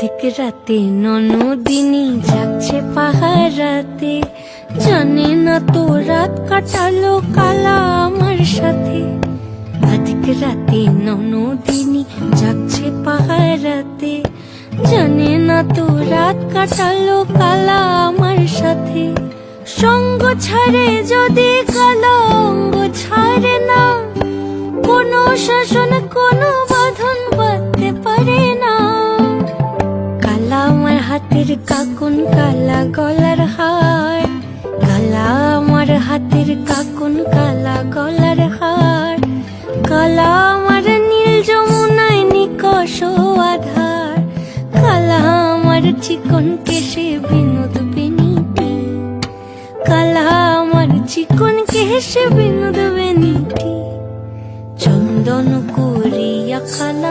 অধিক রাতে ননদিনী যাচ্ছে পাহারাতে, জানে না তো রাত কাটালো কালা আমার সাথে। অধিক রাতে ননদিনী যাচ্ছে পাহারাতে, জানে না তো রাত কাটালো কালা আমার সাথে। সঙ্গ ছাড়ে যদি কালো অঙ্গ ছাড়ে না, কোনো শাসন কোনো বাঁধন বাঁধতে পারে না। কালা আমার হাতের কাকুন কালা গলার হার, কালা আমার হাতের কাকুন কালা গলার হার, কালা আমার নীল যমুনায় নিকষ আধার, কালা আমার চিকন কেশে বিনোদ বেনিটি, কালা আমার চিকন কেশে বিনোদ বেনিটি। চন্দন করিয়া কালা